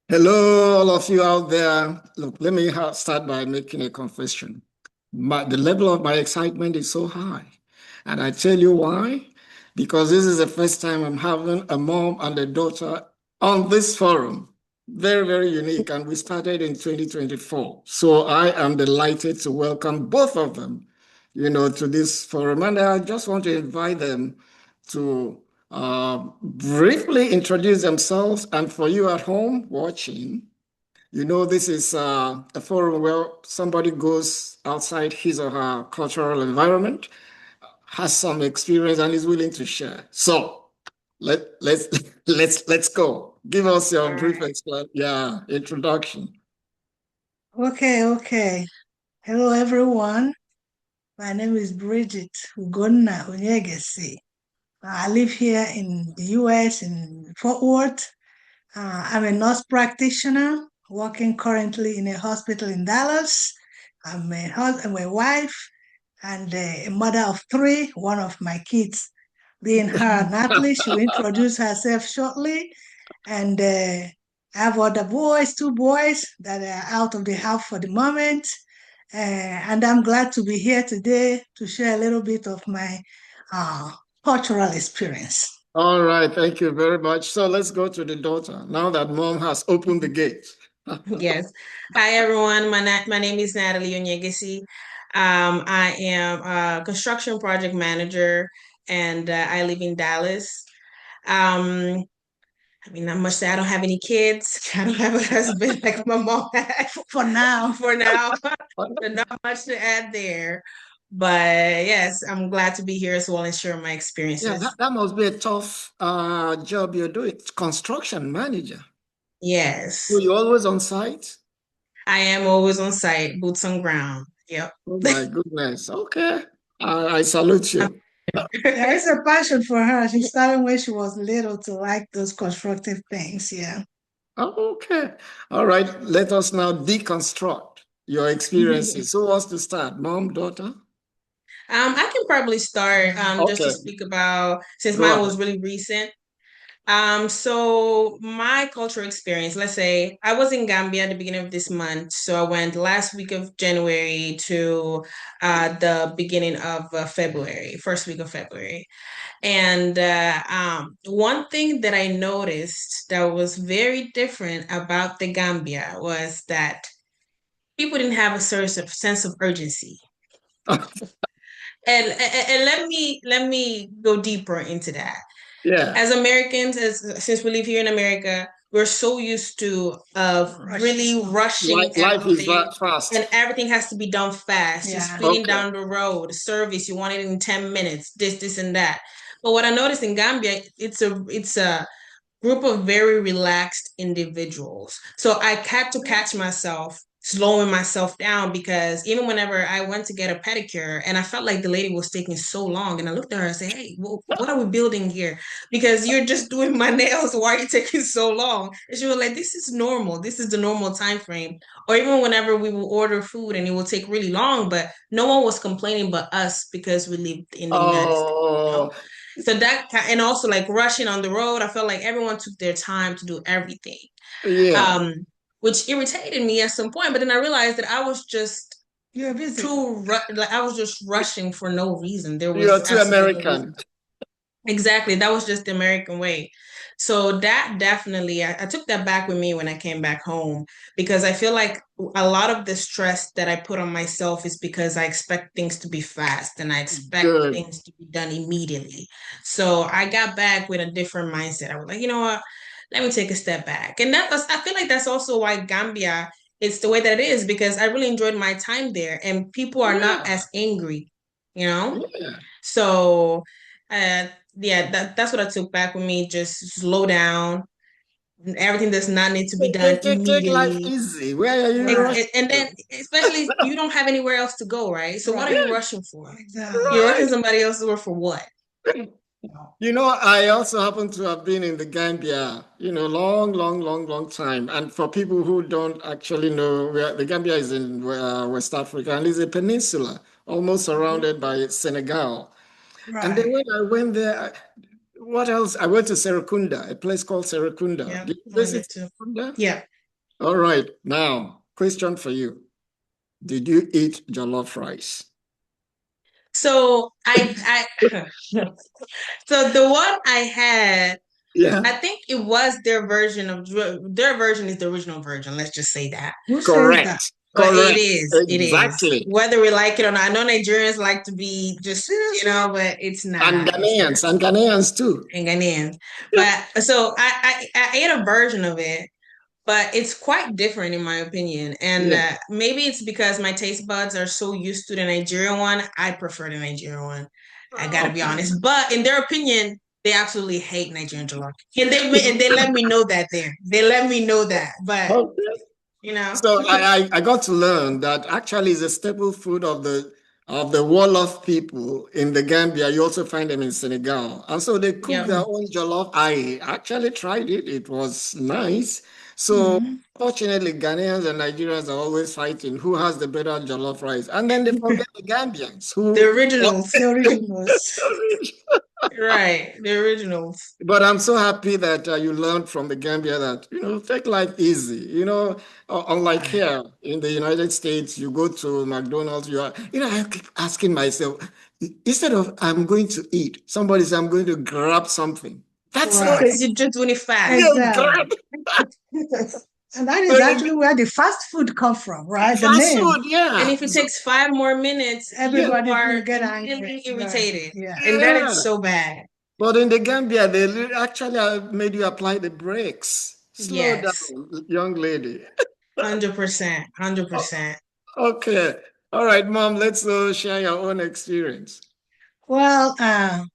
Hello, all of you out there. Look, let me start by making a confession. The level of my excitement is so high. And I tell you why. Because this is the first time I'm having a mom and a daughter on this forum. Very, very unique. And we started in 2024. So I am delighted to welcome both of them, to this forum. And I just want to invite them to briefly introduce themselves. And for you at home watching, this is a forum where somebody goes outside his or her cultural environment, has some experience, and is willing to share. So let's let's go. Give us All your brief right. introduction. Okay. Hello, everyone. My name is Bridget UGONNA Onyegesi. I live here in the US in Fort Worth. I'm a nurse practitioner working currently in a hospital in Dallas. I'm a wife and a mother of three, one of my kids being her, Natalie. She will introduce herself shortly. And I have other boys, two boys that are out of the house for the moment. And I'm glad to be here today to share a little bit of my uh, cultural experience. All right, thank you very much. So let's go to the daughter now that mom has opened the gate. Yes. Hi, everyone. My name is Natalie Onyegesi. I am a construction project manager and I live in Dallas. Um, not much to say. I don't have any kids. I don't have a husband like my mom had For now. for now. So not much to add there. But yes, I'm glad to be here as well and share my Yeah, experiences. that must be a tough job you're doing. Construction manager. So Yes, you're always on site? I am always on site, boots on ground. Yep. Oh my goodness. Okay. I salute you. There is a passion for her. She started when she was little to like those constructive things. Yeah. Oh, okay. All right. Let us now deconstruct your experiences. Who wants to start? Mom, daughter? I can probably start just to Okay. speak about since Go mine ahead. was really recent. So my cultural experience, let's say I was in Gambia at the beginning of this month. So I went last week of January to the beginning of February, first week of February. And one thing that I noticed that was very different about the Gambia was that people didn't have a sense of urgency. And let me go deeper into that. Yeah. As Americans, as since we live here in America, we're so used to of really rushing Life is everything, and fast. everything has to be done fast. You're Yeah. speeding Okay. down the road, service, you want it in 10 minutes, this, and that. But what I noticed in Gambia, it's a group of very relaxed individuals. So I had to catch myself slowing myself down because even whenever I went to get a pedicure and I felt like the lady was taking so long, and I looked at her and said, "Hey, well, what are we building here? Because you're just doing my nails. Why are you taking so long?" And she was like, "This is normal. This is the normal time frame." Or even whenever we will order food and it will take really long, but no one was complaining but us because we lived in the United States. Oh, So and also like rushing on the road, I felt like everyone took their time to do everything, yeah. um, which irritated me at some point. But then I realized that I was just You're busy. like I was just rushing for no reason. There You're was too absolutely no reason. American. Exactly. That was just the American way. So that definitely, I took that back with me when I came back home because I feel like a lot of the stress that I put on myself is because I expect things to be fast and I expect Good. things to be done immediately. So I got back with a different mindset. I was like, you know what? Let me take a step back. And I feel like that's also why Gambia is the way that it is because I really enjoyed my time there and people are not Yeah. as angry, you know? Yeah. So, uh, yeah, that's what I took back with me. Just slow down. Everything does not need to be done Take life immediately. easy. Where are you Right. rushing And then, to? especially, you don't have anywhere else to go, right? So, what are Right. you Yeah, rushing for? Exactly. You're rushing right. somebody else's work for what? I also happen to have been in the Gambia, long, long, long, long time. And for people who don't actually know, the Gambia is in West Africa and is a peninsula, almost Mhm. surrounded by Senegal. And then Right. when I went there, what else? I went to Serekunda, a place called Serekunda. Yeah, Did you I went there visit too. Serekunda? Yeah. All right. Now, question for you. Did you eat jollof rice? So so the one I had, Yeah. I think it was their version of their version is the original version. Let's just say that. Who says that? Correct. But it Correct. is. Exactly. Whether we like it or not. I know Nigerians like to be just, but it's not. And Ghanaians too. And Ghanaians. But so I ate a version of it, but it's quite different in my opinion. And Yeah. maybe it's because my taste buds are so used to the Nigerian one. I prefer the Nigerian one. I gotta be honest. But in their opinion, they absolutely hate Nigerian jollof. And they let me know that there. They let me know that. But So I got to learn that actually is a staple food of the Wolof people in the Gambia. You also find them in Senegal. And so they cook their own jollof. I actually tried it. It was nice. So fortunately, Ghanaians and Nigerians are always fighting who has the better jollof rice. And then they forget the Gambians who the originals. The originals. Right, the originals. But I'm so happy that you learned from the Gambia that, take life easy. Unlike here in the United States, you go to McDonald's, I keep asking myself, instead of I'm going to eat, somebody says I'm going to grab something. That's Right. Because you're just doing it fast. Exactly. And that is actually where the fast food comes from, right? The Fast name. food, yeah. And if it takes 5 more minutes, Everybody you are will get angry. irritated. Yeah. And that is so bad. But in the Gambia, they actually made you apply the brakes. Slow down, young lady. 100%. 100%. Okay. All right, Mom, let's share your own experience. Well, I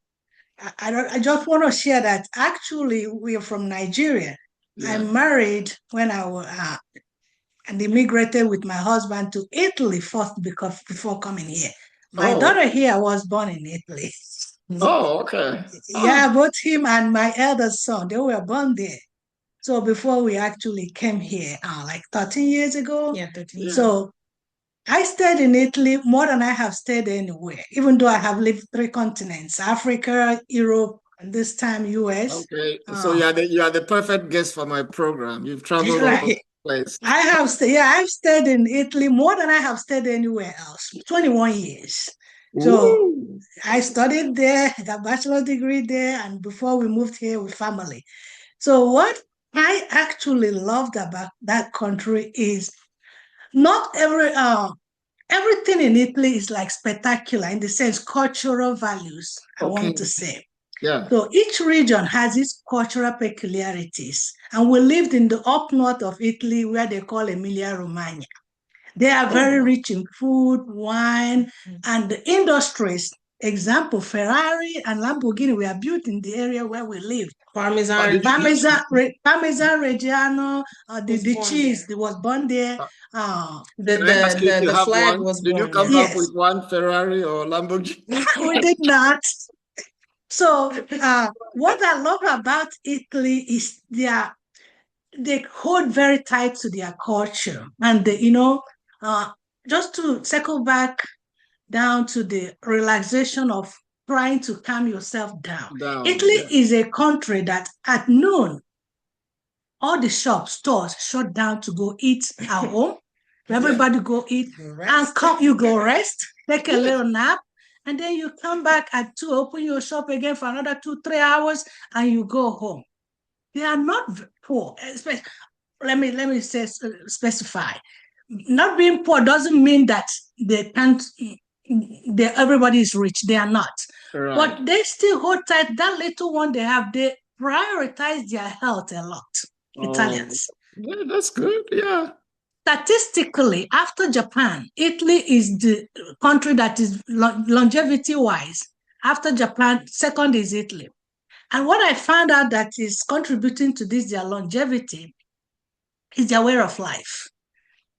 just want to share that actually we are from Nigeria. Yeah. I married when I was and immigrated with my husband to Italy first before coming here. My daughter here was born in Italy. Oh, okay. Yeah, both him and my eldest son, they were born there. So before we actually came here, like 13 years ago. Yeah, 13 years. So I stayed in Italy more than I have stayed anywhere, even though I have lived 3 continents, Africa, Europe, and this time US. Okay, so you are the perfect guest for my program. You've traveled all over the place. I've stayed in Italy more than I have stayed anywhere else, 21 years. So I studied there, got a bachelor's degree there, and before we moved here with family. So what I actually loved about that country is not everything in Italy is like spectacular in the sense cultural values, I want to say. Yeah. So each region has its cultural peculiarities. And we lived in the up north of Italy where they call Emilia-Romagna. They are very rich in food, wine, and the industries. Example, Ferrari and Lamborghini were built in the area where we live. Parmesan Reggiano, the cheese that was born there. The flag was born. Did you come up with one Ferrari or Lamborghini? We did not. So what I love about Italy is they hold very tight to their culture, and just to circle back down to the relaxation of trying to calm yourself down. Italy is a country that at noon, all the shops, stores shut down to go eat at home. Everybody go eat and you go rest, take a little nap, and then you come back at 2, open your shop again for another 2-3 hours, and you go home. They are not poor. Let me specify. Not being poor doesn't mean that they can't. Everybody is rich. They are not. Right. But they still hold tight. That little one they have, they prioritize their health a lot. Italians. Yeah, that's good. Yeah. Statistically, after Japan, Italy is the country that is longevity-wise. After Japan, second is Italy. And what I found out that is contributing to this, their longevity, is their way of life.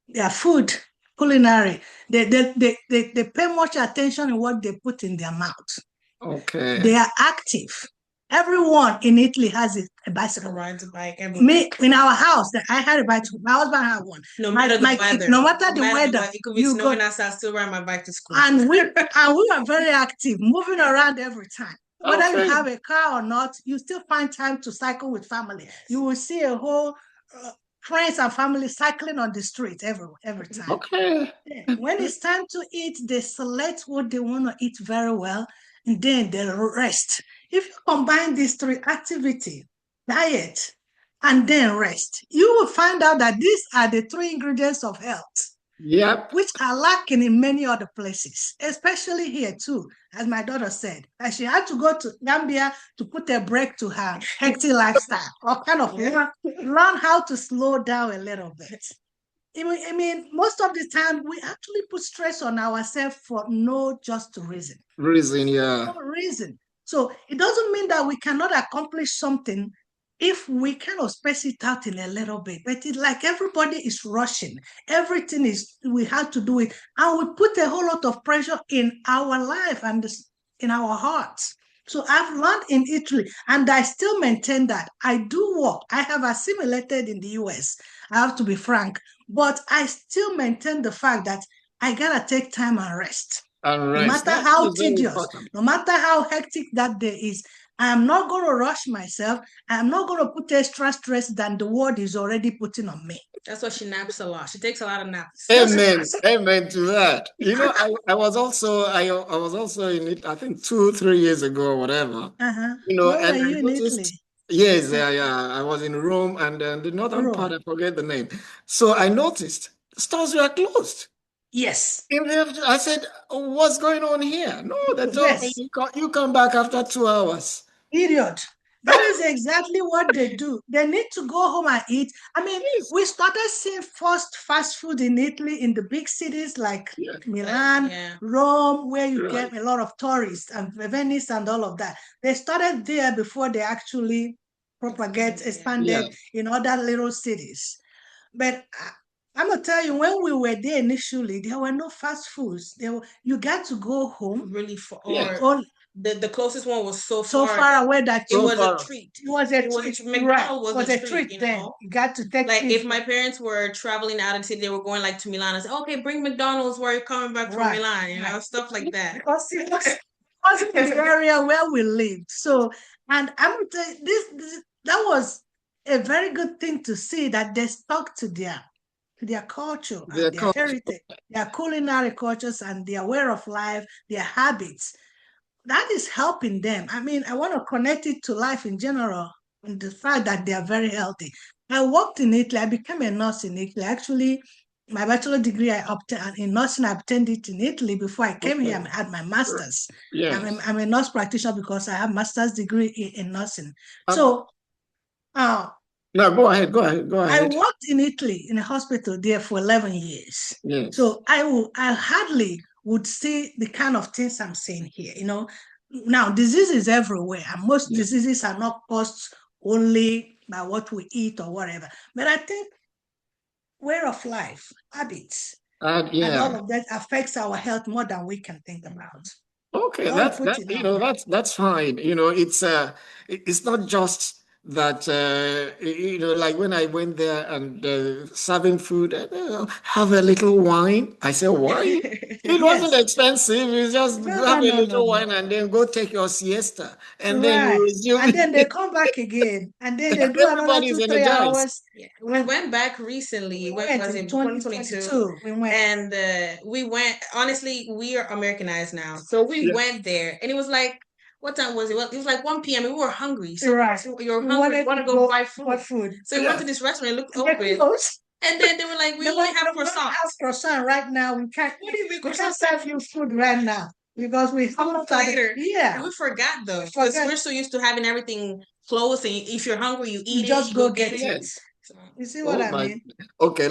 Their food, culinary, they pay much attention in what they put in their mouth. Okay. They are active. Everyone in Italy has a bicycle. Rides a bike. Me, in our house, I had a bicycle. My husband had one. No matter the weather. No matter the weather. It could be snowing outside, I still ride my bike to school. And we are very active, moving around every time. Whether you have a car or not, you still find time to cycle with family. You will see a whole friends and family cycling on the street every time. Okay. When it's time to eat, they select what they want to eat very well, and then they rest. If you combine these three activity, diet, and then rest, you will find out that these are the three ingredients of health. Yep. Which are lacking in many other places, especially here too, as my daughter said. And she had to go to Gambia to put a break to her hectic lifestyle, or kind of learn how to slow down a little bit. I mean, most of the time we actually put stress on ourselves for no just reason. Yeah. No reason. So it doesn't mean that we cannot accomplish something if we kind of space it out in a little bit. But it's like everybody is rushing. Everything is, we have to do it. And we put a whole lot of pressure in our life and in our hearts. So I've learned in Italy, and I still maintain that. I do work. I have assimilated in the US. I have to be frank. But I still maintain the fact that I gotta take time and rest. And No rest. matter how tedious, no matter how hectic that day is, I'm not going to rush myself. I'm not going to put extra stress than the world is already putting on me. That's why she naps a lot. She takes a lot of naps. Amen. Amen to that. You know, I was also in it, I think 2-3 years ago or whatever. You know, where and were I you in noticed, Italy? yes, yeah. I was in Rome, and the northern part, I forget the name. So I noticed stores were closed. Yes. I said, what's going on here? No, they told me you come back after 2 hours. Period. That is exactly what they do. They need to go home and eat. I mean, we started seeing first fast food in Italy in the big cities like Milan, Rome, where you get a lot of tourists, and Venice and all of that. They started there before they actually expanded in other little cities. But I'm gonna tell you, when we were there initially, there were no fast foods. You got to go home really far. The closest one was so far away that it was a treat. It was a treat. McDonald's was a treat then. You got to take like if my parents were traveling out of city, they were going like to Milan. I said, okay, bring McDonald's while you're coming back from Milan, you know, stuff like that. Because it wasn't the area where we lived. So, and I'm gonna tell you, that was a very good thing to see, that they stuck to their culture, and their heritage, their culinary cultures, and their way of life, their habits. That is helping them. I mean, I want to connect it to life in general, and the fact that they are very healthy. I worked in Italy. I became a nurse in Italy. Actually, my bachelor degree I obtained in nursing. I obtained it in Italy before I came here. I had my master's. I'm a nurse practitioner because I have master's degree in nursing. So, no, go ahead. I worked in Italy in a hospital there for 11 years. Yes. So I hardly would see the kind of things I'm seeing here. You know, now diseases everywhere, and most diseases are not caused only by what we eat or whatever. But I think way of life, habits, and all of that affects our health more than we can think about. Okay, that's fine. You know, it's not just that you know, like when I went there and serving food, have a little wine. I said, wine? It wasn't expensive. You just have a little wine and then go take your siesta, and then you resume. And then they come back again, and then they do another 2-3 hours. We went back recently. When was it? 2022. We went, and we went. Honestly, we are Americanized now, so we went there, and it was like, what time was it? Well, it was like 1 p.m. and we were hungry. So, so you're hungry, you want to go buy food. So we went to this restaurant, it looked open. And then they were like, we only have croissant right now. We can't serve you food right now because we have later. And we forgot though. Because we're so used to having everything close, and if you're hungry, you eat just go get it. You see what I mean? Okay,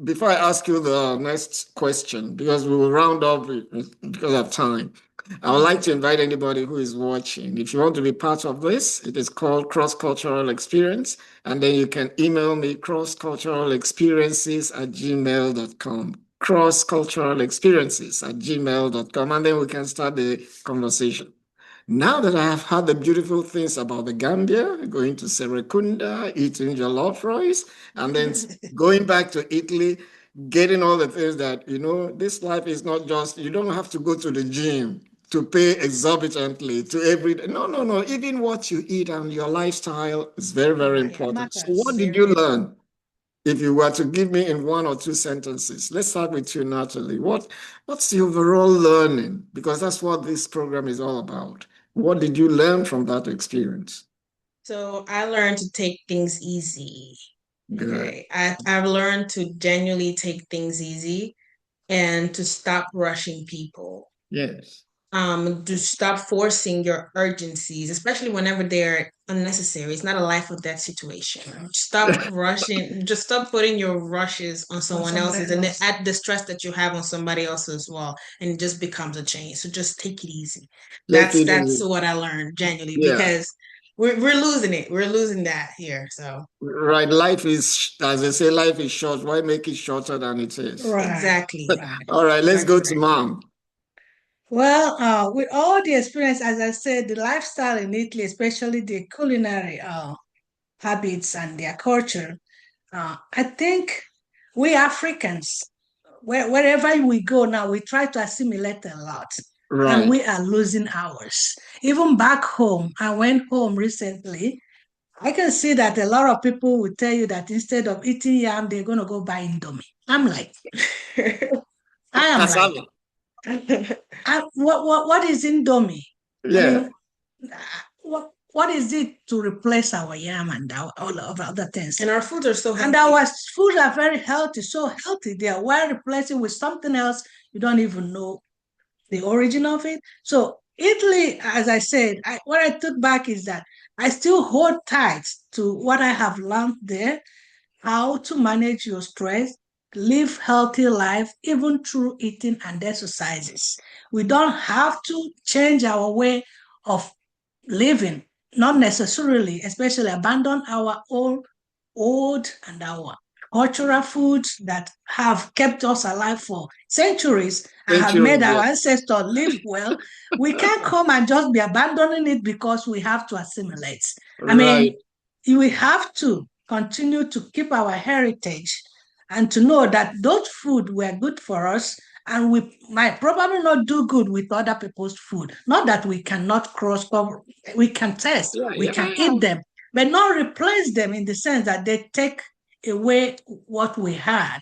before I ask you the next question, because we will round up because of time, I would like to invite anybody who is watching. If you want to be part of this, it is called Cross Cultural Experience. And then you can email me crossculturalexperiences@gmail.com. crossculturalexperiences@gmail.com. And then we can start the conversation. Now that I have heard the beautiful things about the Gambia, going to Serekunda, eating jollof rice, and then going back to Italy, getting all the things that, you know, this life is not just, you don't have to go to the gym to pay exorbitantly to every day. No. Even what you eat and your lifestyle is very, very important. So what did you learn if you were to give me in 1 or 2 sentences, let's start with you, Natalie. What's the overall learning? Because that's what this program is all about. What did you learn from that experience? So I learned to take things easy. Good. Okay. I've learned to genuinely take things easy and to stop rushing people. Yes. To stop forcing your urgencies, especially whenever they're unnecessary. It's not a life or death situation. Stop rushing, just stop putting your rushes on someone else's and add the stress that you have on somebody else as well. And it just becomes a chain. So just take it easy. That's what I learned genuinely, because we're losing it. We're losing that here. So right, life is, as they say, life is short. Why make it shorter than it is? Right. Exactly. All right, let's go to Mom. Well, with all the experience, as I said, the lifestyle in Italy, especially the culinary habits and their culture, I think we Africans, wherever we go now, we try to assimilate a lot. Right. And we are losing ours. Even back home, I went home recently. I can see that a lot of people will tell you that instead of eating yam, they're going to go buy Indomie. I'm like, what is Indomie? Yeah. I mean, what is it to replace our yam and all of other things? And our foods are so healthy. And our foods are very healthy, so healthy. They are well replacing with something else. You don't even know the origin of it. So Italy, as I said, what I took back is that I still hold tight to what I have learned there, how to manage your stress, live healthy life, even through eating and exercises. We don't have to change our way of living, not necessarily, especially abandon our old and our cultural foods that have kept us alive for centuries and have made our ancestors live well. We can't come and just be abandoning it because we have to assimilate. I mean, we have to continue to keep our heritage and to know that those food were good for us, and we might probably not do good with other people's food. Not that we cannot cross-cover, we can test, we can eat them, but not replace them in the sense that they take away what we had,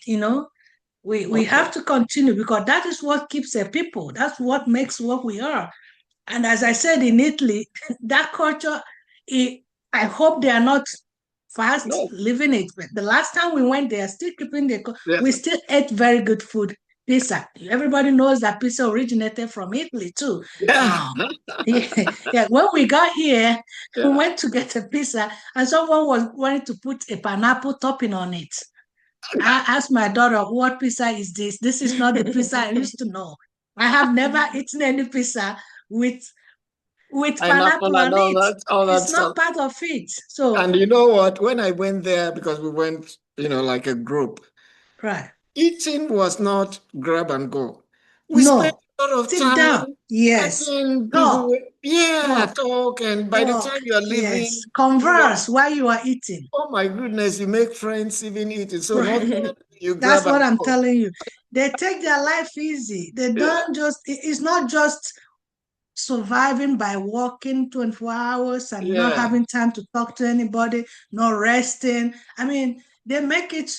We have to continue, because that is what keeps a people. That's what makes what we are. And as I said, in Italy, that culture, I hope they are not fast living it. But the last time we went, they are still keeping we still ate very good food. Pizza. Everybody knows that pizza originated from Italy too. When we got here, we went to get a pizza, and someone was wanting to put a pineapple topping on it. I asked my daughter, what pizza is this? This is not the pizza I used to know. I have never eaten any pizza with pineapple on it. It's not part of it. So, and you know what? When I went there, because we went, like a group, right? Eating was not grab and go. We spent a lot of time. Down. Yes. Talk, and by the time you are leaving, converse while you are eating. Oh my goodness, you make friends even eating. So you that's what I'm telling you. They take their life easy. They don't it's not just surviving by working 24 hours and not having time to talk to anybody, not resting. I mean, they make it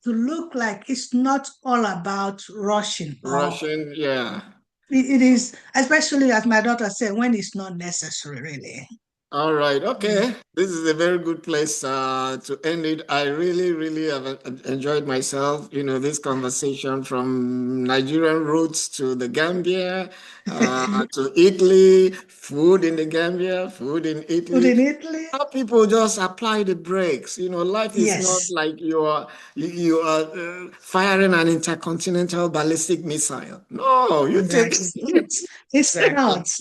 to look like it's not all about rushing. It is, especially as my daughter said, when it's not necessary, really. All right. Okay. This is a very good place to end it. I really, really have enjoyed myself. This conversation from Nigerian roots to the Gambia, to Italy, food in the Gambia, food in Italy. Food in Italy. How people just apply the brakes. Life is not like you are firing an intercontinental ballistic missile. No, you take it's not.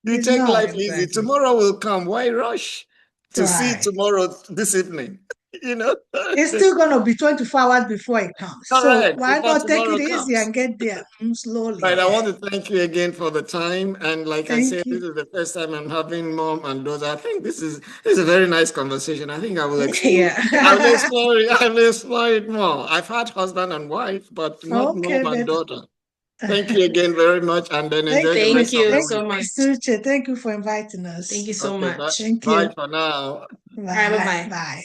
You take life easy. Tomorrow will come. Why rush to see tomorrow this evening? It's still going to be 24 hours before it comes. So why not take it easy and get there slowly? Right. I want to thank you again for the time. And like I said, this is the first time I'm having mom and daughter. I think this is a very nice conversation. I think I will explore. I will explore it more. I've had husband and wife, but not mom and daughter. Thank you again very much, and then enjoy the rest of the week. Thank you so much. Uche, thank you for inviting us. Thank you so much. Thank you. Bye for now. Bye. Bye.